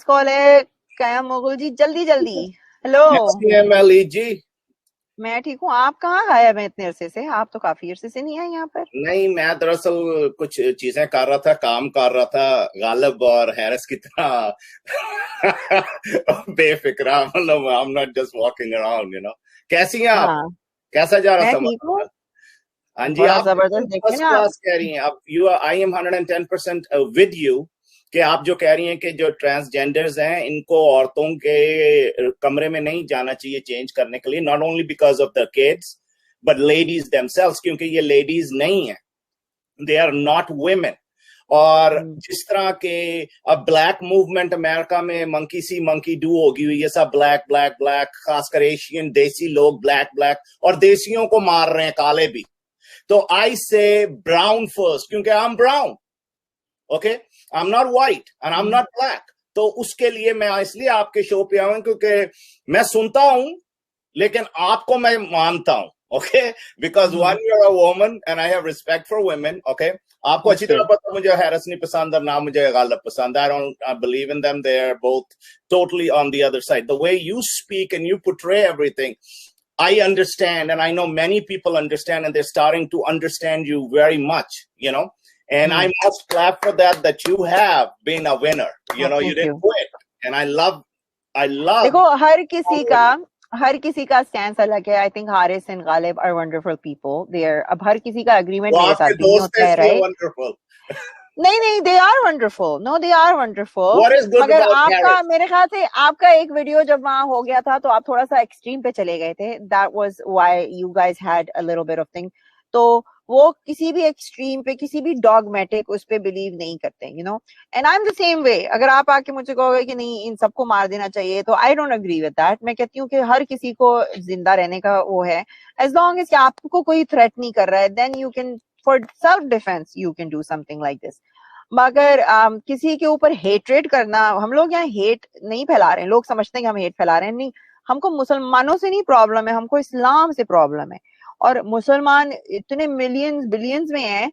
Call है कायम मुगल जी, जल्दी जल्दी। हेलो, जी मैं ठीक हूँ, आप कहाँ गायब हैं इतने अरसे से? आप तो काफी अरसे से नहीं आए यहाँ पर। नहीं, मैं दरअसल कुछ चीजें कर रहा था, काम कर रहा था, गालिब और हैरिस की तरह बेफिक्रा, मतलब आई am not just walking around, कैसी हैं आप? हाँ, कैसा जा रहा मैं समझ? ठीक हूँ। हाँ जी, बड़ा आप जबरदस्त, देखे फर्स्ट ना आप। क्लास कह रही हैं आप। आई एम 110% विद यू कि आप जो कह रही हैं कि जो ट्रांसजेंडर्स हैं इनको औरतों के कमरे में नहीं जाना चाहिए चेंज करने के लिए, not only because of the kids but ladies themselves, क्योंकि ये लेडीज नहीं है, दे आर नॉट वुमेन। और जिस तरह के अब ब्लैक मूवमेंट अमेरिका में मंकी सी मंकी डू होगी हुई, ये सब ब्लैक ब्लैक ब्लैक, खासकर एशियन देसी लोग ब्लैक ब्लैक, और देसियों को मार रहे हैं काले भी। तो आई से ब्राउन फर्स्ट, क्योंकि I am brown, okay, I am not white and I am not black. तो उसके लिए मैं इसलिए आपके शो पे आऊं क्योंकि मैं सुनता हूं लेकिन आपको मैं मानता हूं, okay, because one you are a woman and I have respect for women, okay. आपको अच्छी तरह पता मुझे हैरिस नहीं पसंद और ना मुझे गालिब पसंद। I don't believe in them, they are both totally on the other side. The way you speak and you portray everything, I understand, and I know many people understand, and they're starting to understand you very much, and I must clap for that you have been a winner. You Thank didn't you. quit, and I love देखो, हर किसी का stand अलग है। I think Haris and Ghalib are wonderful people. They are, अब हर किसी का agreement वो मेरे आपके साथ भी नहीं दोस्त होता है, राइट? wonderful. नहीं, they are wonderful, no they are wonderful. What is good मगर about आपका, Harris? मेरे ख्याल से आपका एक वीडियो जब वहां हो गया था तो आप थोड़ा सा एक्सट्रीम पे चले गए थे। That was why you guys had a little bit of thing. तो वो किसी भी एक्सट्रीम पे, किसी भी डॉगमेटिक उस पे बिलीव नहीं करते, and I am the same way. अगर आप आके मुझे कहोगे कि नहीं इन सबको मार देना चाहिए, तो I don't agree with that. मैं कहती हूँ कि हर किसी को जिंदा रहने का वो है, एज लॉन्ग एज आपको कोई थ्रेट नहीं कर रहा है, then you can, for self defence you can do something like this. मगर किसी के ऊपर हेट्रेट करना, हम लोग यहाँ हेट नहीं फैला रहे हैं। लोग समझते हैं कि हम हेट फैला रहे हैं, नहीं। हमको मुसलमानों से नहीं प्रॉब्लम है, हमको इस्लाम से प्रॉब्लम है। और मुसलमान इतने मिलियंस बिलियंस में हैं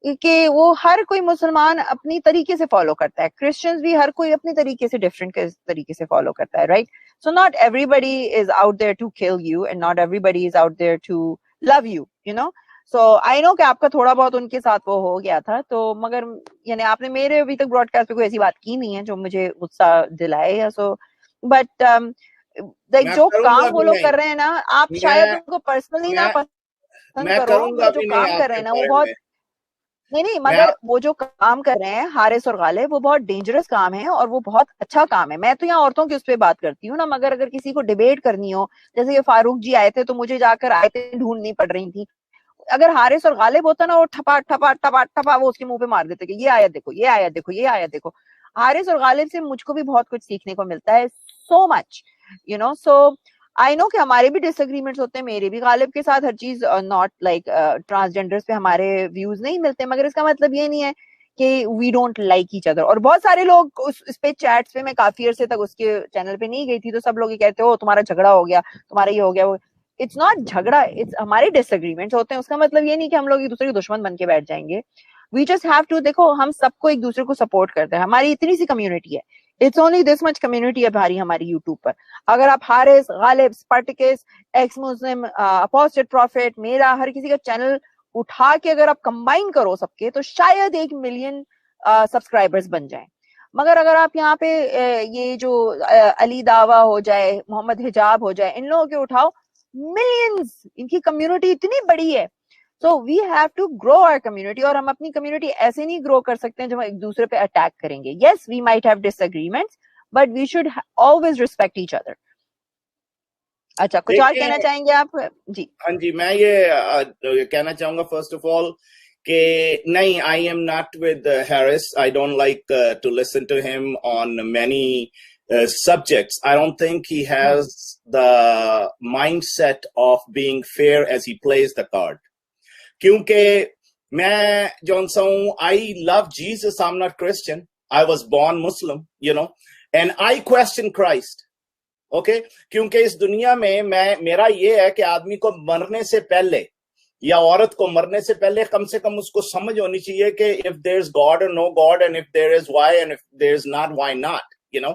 कि वो हर कोई मुसलमान अपनी तरीके से फॉलो करता है। क्रिश्चियंस भी हर कोई अपनी तरीके से, डिफरेंट तरीके से फॉलो करता है, right? So not everybody is out there to kill you and not everybody is out there to love you, so I know कि आपका थोड़ा बहुत उनके साथ वो हो गया था, तो मगर यानी आपने मेरे अभी तक ब्रॉडकास्ट पे कोई ऐसी बात की नहीं है जो मुझे गुस्सा दिलाए या सो। बट जो काम वो लोग कर रहे हैं ना, आप शायद उनको पर्सनली ना पसंद करो, मगर जो काम कर रहे हैं ना वो बहुत, नहीं, मगर वो जो काम कर रहे हैं हारिस और गालिब, वो बहुत डेंजरस काम है और वो बहुत अच्छा काम है। मैं तो यहाँ औरतों की उस पर बात करती हूँ ना, मगर अगर किसी को डिबेट करनी हो, जैसे ये फारूक जी आए थे तो मुझे जाकर आयतें ढूंढनी पड़ रही थी। अगर हारिस और गालिब होता ना, वो ठपा ठपा ठपा ठपा वो उसके मुंह पे मार देते कि ये आयत देखो, ये आयत देखो, ये आयत देखो। हारिस और गालिब से मुझको भी बहुत कुछ सीखने को मिलता है, so much, so I know कि हमारे भी डिसएग्रीमेंट्स होते हैं, मेरे भी गालिब के साथ हर चीज, नॉट लाइक ट्रांसजेंडर्स पे हमारे व्यूज नहीं मिलते, मगर इसका मतलब ये नहीं है कि we don't like each other. और बहुत सारे लोग उस पे चैट्स पे, मैं काफी अरसे तक उसके चैनल पे नहीं गई थी, तो सब लोग ये कहते हो तुम्हारा झगड़ा हो गया, तुम्हारा ये हो गया, वो। इट्स नॉट झगड़ा, इट्स हमारे डिसएग्रीमेंट्स होते हैं। उसका मतलब ये नहीं कि हम लोग एक दूसरे के दुश्मन बन के बैठ जाएंगे। वी जस्ट हैव टू, देखो हम सबको एक दूसरे को सपोर्ट करते हैं, हमारी इतनी सी कम्युनिटी है, it's only this much community है हमारी यूट्यूब पर। अगर आप हारिस, गालिब, स्पार्टिकस, एक्स मुस्लिम, अपोस्टेट प्रॉफिट, मेरा, हर किसी का चैनल उठा के अगर आप कंबाइन करो सबके, तो शायद 1 मिलियन सब्सक्राइबर्स बन जाए। मगर अगर आप यहाँ पे ये जो अली दावा हो जाए, मोहम्मद हिजाब हो जाए, इन लोगों के उठाओ, मिलियंस, इनकी कम्युनिटी इतनी बड़ी है। So we have to grow our community, और हम अपनी कम्युनिटी ऐसे नहीं ग्रो कर सकते हैं जब हम एक दूसरे पे अटैक करेंगे। Yes, we might have disagreements, but we should always respect each other. अच्छा, कुछ और कहना चाहेंगे आप? जी हाँ जी, मैं ये कहना चाहूंगा फर्स्ट ऑफ ऑल कि नहीं, I am not with Harris. I don't like to listen to him on many subjects. I don't think he has the mindset of being fair as he plays the card. क्योंकि मैं जौन सा हूं, I love Jesus. I'm not Christian. I was born Muslim, and I question Christ. Okay? क्योंकि इस दुनिया में मेरा ये है कि आदमी को मरने से पहले या औरत को मरने से पहले कम से कम उसको समझ होनी चाहिए कि if there is God or no God, and if there is why, and if there is not, why not. you know.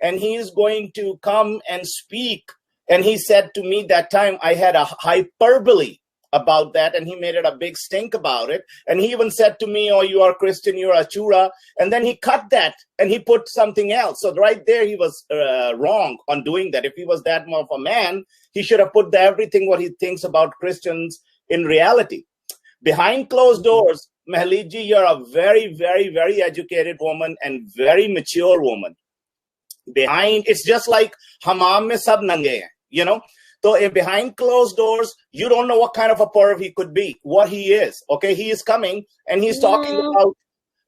and he is going to come and speak, and he said to me that time I had a hyperbole about that, and he made it a big stink about it, and he even said to me, oh, you are Christian, you're a chura, and then he cut that and he put something else. So right there he was wrong on doing that. If he was that more of a man, he should have put everything what he thinks about Christians in reality. Behind closed doors, Mahalid ji, you're a very, very, very educated woman and very mature woman. Behind, it's just like hammam mein sab nange hain, you know. So behind closed doors, you don't know what kind of a perv he could be, what he is. Okay, he is coming and he's talking about.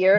year.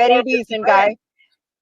very decent guy.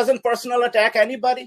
doesn't personal attack anybody.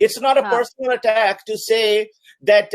It's not a personal attack to say that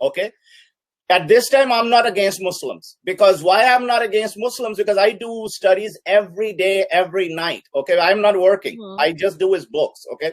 okay? At this time, I'm not against Muslims. Because why I'm not against Muslims? Because I do studies every day, every night. Okay, I'm not working. I just do his books. Okay.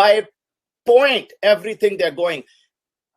by point everything they're going.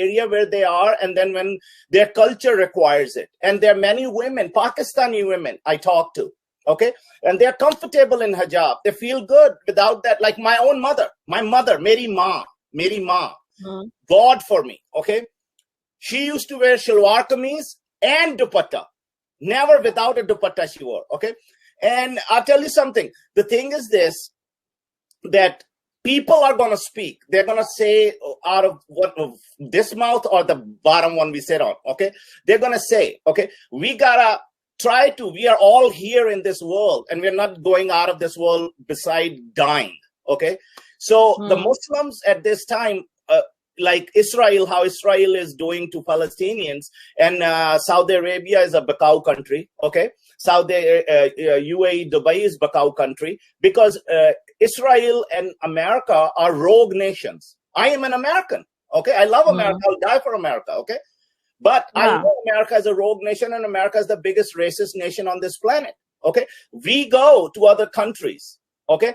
area where they are, and then when their culture requires it. And there are many women, Pakistani women I talk to, okay? And they're comfortable in hijab. They feel good without that. Like my own mother, Meri Ma, God for me, okay? She used to wear shalwar kameez and dupatta. Never without a dupatta she wore, okay? And I'll tell you something. The thing is this, that people are going to speak. They're going to say out of what of this mouth or the bottom one we sit on, okay? They're going to say, okay, we got to try to, we are all here in this world, and we're not going out of this world beside dying, okay? So the Muslims at this time, like Israel, how Israel is doing to Palestinians, and Saudi Arabia is a Bakau country, okay? UAE, Dubai is Bakau country, because Israel and America are rogue nations. I am an American, okay? I love America. I'll die for America, okay? But I know America is a rogue nation, and America is the biggest racist nation on this planet, okay? We go to other countries, okay?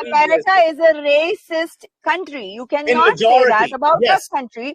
America is a racist country. You cannot say that about a country.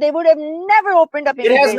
they would have never opened up immigration.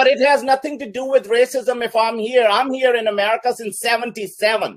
but it has nothing to do with racism. If I'm here in America since 1977.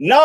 No,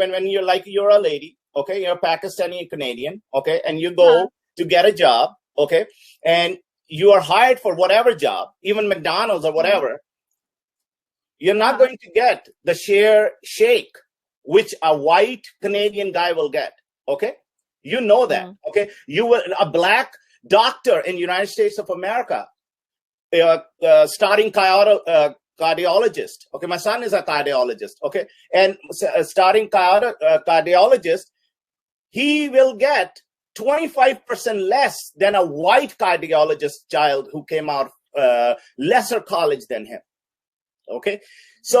when you're like you're a lady, okay, you're Pakistani Canadian, okay, and you go to get a job, okay, and you are hired for whatever job, even McDonald's or whatever, you're not going to get the shake which a white Canadian guy will get, okay? You know that, okay? You will, a black doctor in the United States of America, starting cardiologist, okay? My son is a cardiologist, okay? And starting cardiologist, he will get 25% less than a white cardiologist child who came out lesser college than him. Okay, so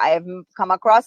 I have come across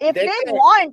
If they want,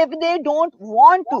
If they don't want to,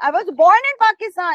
I was born in Pakistan.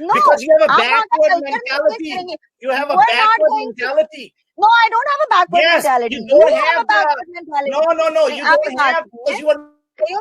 No, No, I don't have a backward mentality. You have a backward mentality. No, you don't have, because you are.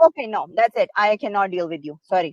Okay, no, that's it. I cannot deal with you. Sorry.